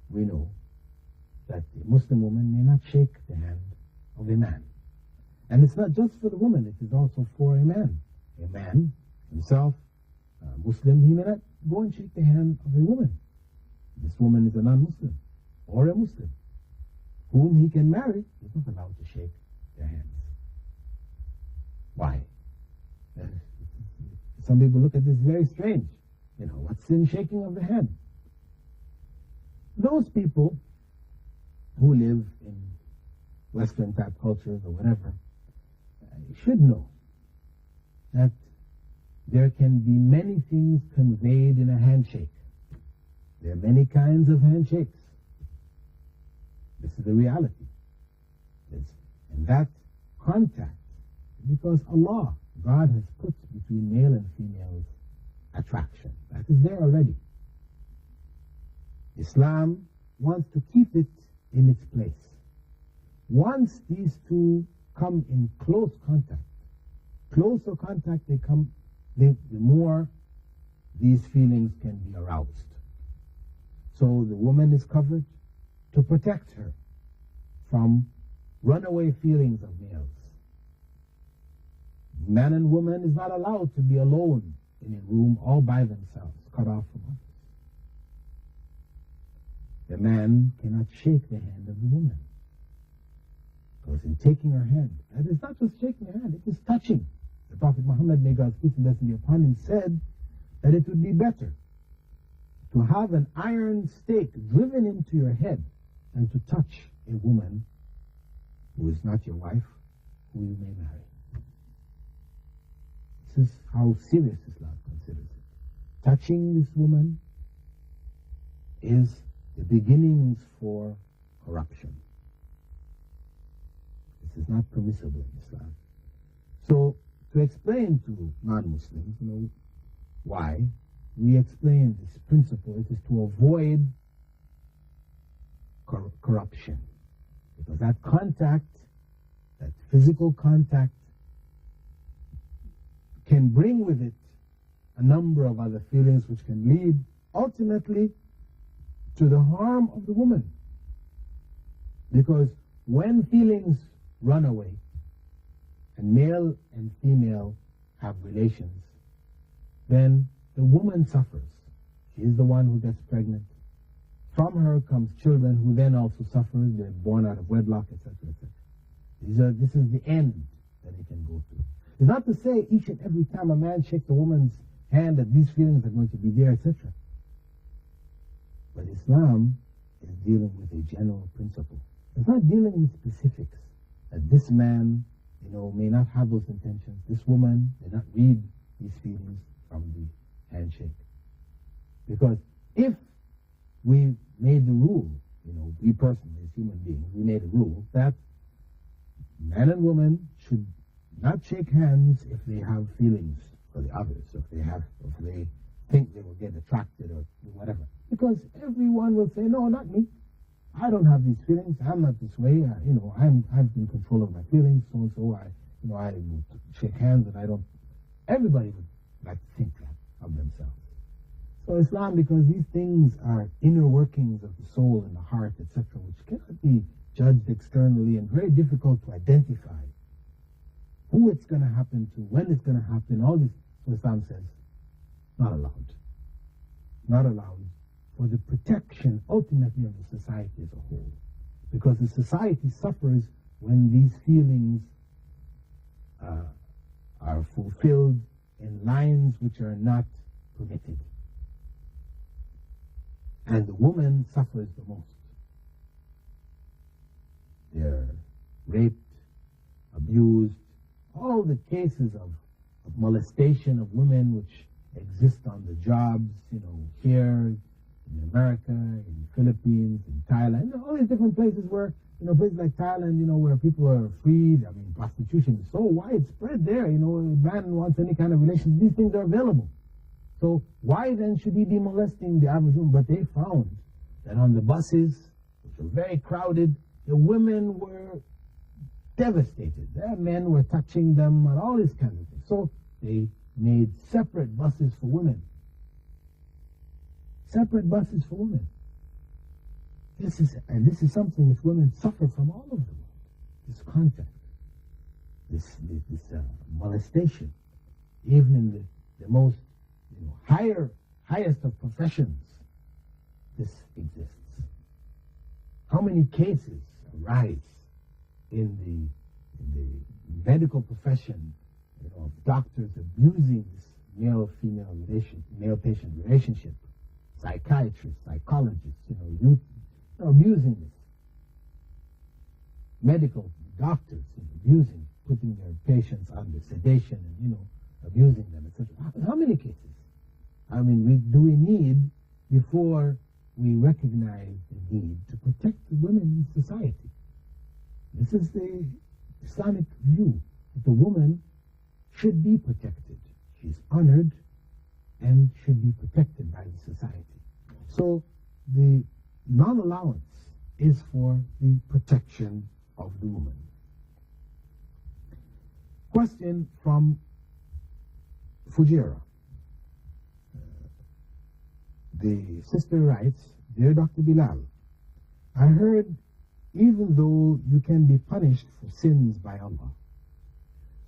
we know that a Muslim woman may not shake the hand of a man. And it's not just for the woman, it is also for a man. A man himself, a Muslim, he may not go and shake the hand of a woman. This woman is a non-Muslim or a Muslim whom he can marry. He's not allowed to shake their hands. Why? Some people look at this very strange. You know, what's in shaking of the hand? Those people who live in Western type cultures or whatever should know that there can be many things conveyed in a handshake. There are many kinds of handshakes. This is the reality. And that contact, because Allah, God has put between male and females attraction. That is there already. Islam wants to keep it in its place. Once these two come in closer contact they come, the more these feelings can be aroused. So the woman is covered to protect her from runaway feelings of males. Man and woman is not allowed to be alone in a room all by themselves, cut off from others. The man cannot shake the hand of the woman. Because in taking her hand, and it's not just shaking her hand, it is touching. The Prophet Muhammad, may God's peace and blessing be upon him, said that it would be better to have an iron stake driven into your head than to touch a woman who is not your wife, who you may marry. This is how serious Islam considers it. Touching this woman is the beginnings for corruption. This is not permissible in Islam. So, to explain to non-Muslims, why, we explain this principle. It is to avoid corruption. Because that contact, that physical contact, can bring with it a number of other feelings which can lead ultimately to the harm of the woman. Because when feelings run away and male and female have relations, then the woman suffers. She is the one who gets pregnant. From her comes children who then also suffer. They're born out of wedlock, etc., etc. This is the end that it can go through. It's not to say each and every time a man shakes a woman's hand that these feelings are going to be there, etc. But Islam is dealing with a general principle. It's not dealing with specifics. That this man, may not have those intentions. This woman may not read these feelings from the handshake. Because if we made the rule, we personally as human beings, we made a rule that man and woman should not shake hands if they have feelings for the others, if they think they will get attracted or whatever. Because everyone will say, no, not me. I don't have these feelings. I'm not this way. I've been control of my feelings. So and so. I would shake hands, and I don't. Everybody would like to think that of themselves. So Islam, because these things are inner workings of the soul and the heart, etc., which cannot be judged externally and very difficult to identify who it's going to happen to, when it's going to happen, all this. So Islam says, not allowed. Not allowed. For the protection, ultimately, of the society as a whole. Because the society suffers when these feelings are fulfilled in lines which are not permitted. And the woman suffers the most. They're raped, abused, all the cases of molestation of women which exist on the jobs, here, in America, in the Philippines, in Thailand, all these different places where, places like Thailand, where people are freed. I mean, prostitution is so widespread there, a man wants any kind of relation. These things are available. So why then should he be molesting the average woman? But they found that on the buses, which were very crowded, the women were devastated. Their men were touching them and all these kinds of things. So they made separate buses for women. Separate buses for women. This is something which women suffer from all over the world. This contact, this molestation, even in the most highest of professions, this exists. How many cases arise in the medical profession, of doctors abusing this male-patient relationship, psychiatrists, psychologists, abusing this. Medical doctors abusing, putting their patients under sedation and, abusing them, etc. How many cases? I mean, do we need, before we recognize the need to protect the women in society? This is the Islamic view, that the woman should be protected. She's honored and should be protected by the society. So the non-allowance is for the protection of the woman. Question from Fujairah. The sister writes, Dear Dr. Bilal, I heard even though you can be punished for sins by Allah,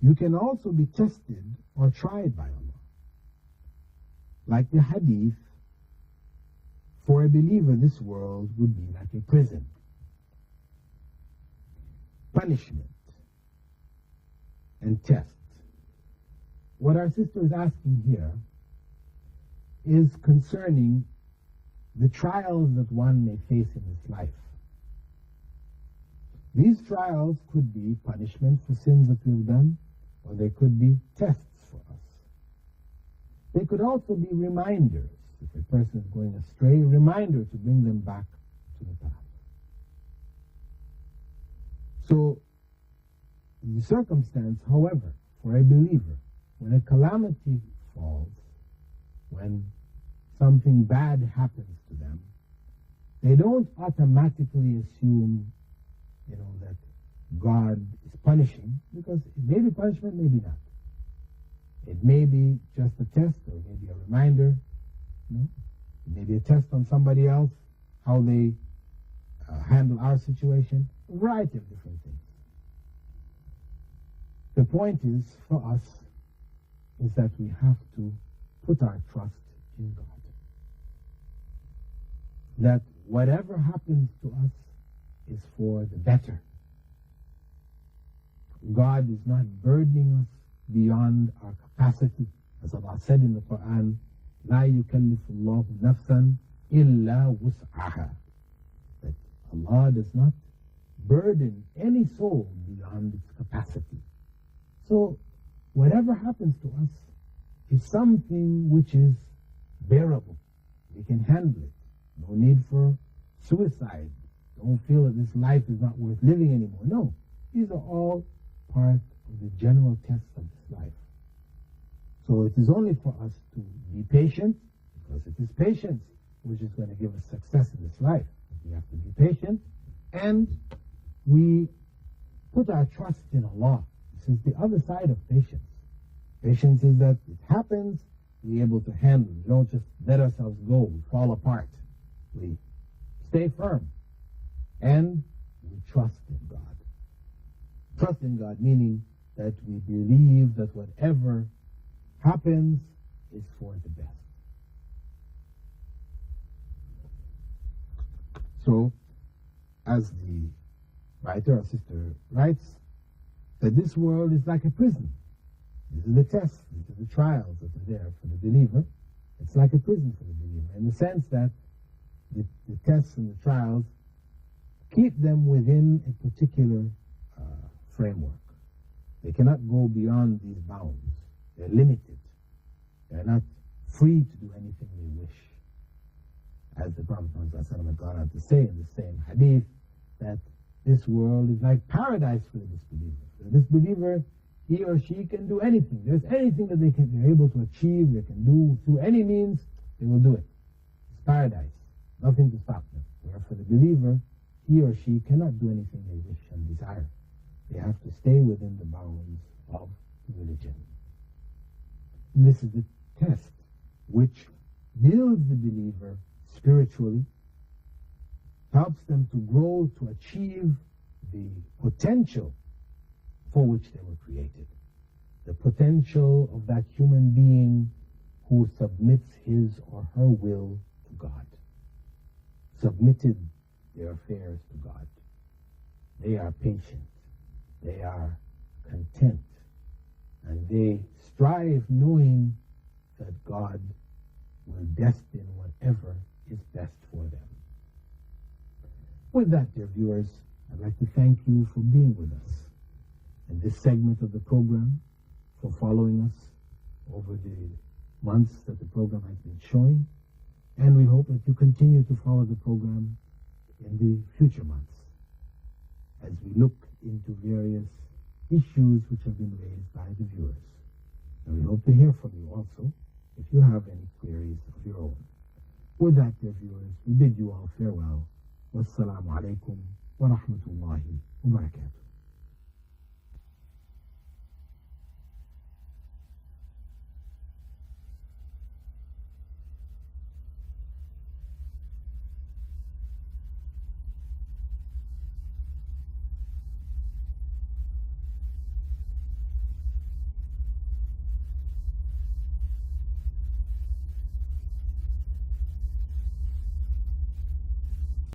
you can also be tested or tried by Allah. Like the hadith, for a believer this world would be like a prison. Punishment and test. What our sister is asking here is concerning the trials that one may face in this life. These trials could be punishment for sins that we've done, or they could be tests for us. They could also be reminders. If a person is going astray, a reminder to bring them back to the path. So, the circumstance, however, for a believer, when a calamity falls, when something bad happens to them, they don't automatically assume, that God is punishing, because it may be punishment, maybe not. It may be just a test, or it may be a reminder. It may be a test on somebody else, how they handle our situation, a variety of different things. The point is, for us, is that we have to put our trust in God. That whatever happens to us is for the better. God is not burdening us beyond our capacity. As Allah said in the Quran, لا يكلف الله نفسا إلا وسعها. That Allah does not burden any soul beyond its capacity. So, whatever happens to us is something which is bearable. We can handle it. No need for suicide. Don't feel that this life is not worth living anymore. No, these are all part of the general tests of this life. So it is only for us to be patient, because it is patience which is going to give us success in this life. We have to be patient, and we put our trust in Allah. This is the other side of patience. Patience is that it happens, we're able to handle it. We don't just let ourselves go, we fall apart. We stay firm, and we trust in God. Trust in God meaning that we believe that whatever happens is for the best. So, as the writer or sister writes, that this world is like a prison. These are the tests, these are the trials that are there for the believer. It's like a prison for the believer, in the sense that the tests and the trials keep them within a particular framework. They cannot go beyond these bounds. They're limited. They're not free to do anything they wish. As the Prophet had gone on to say in the same hadith, that this world is like paradise for the disbeliever. For the disbeliever, he or she can do anything. There's anything that they're able to achieve, they can do through any means, they will do it. It's paradise. Nothing to stop them. Where for the believer, he or she cannot do anything they wish and desire. They have to stay within the bounds of religion. And this is the test which builds the believer spiritually helps them to grow, to achieve the potential for which they were created. The potential of that human being who submits his or her will to God, submitted their affairs to God. They are patient, they are content, and they strive knowing that God will destine whatever is best for them. With that, dear viewers, I'd like to thank you for being with us in this segment of the program, for following us over the months that the program has been showing, and we hope that you continue to follow the program in the future months as we look into various issues which have been raised by the viewers. And we hope to hear from you also if you have any queries of your own. With that, dear viewers, we bid you all farewell. Wassalamu alaikum wa rahmatullahi wa barakatuh.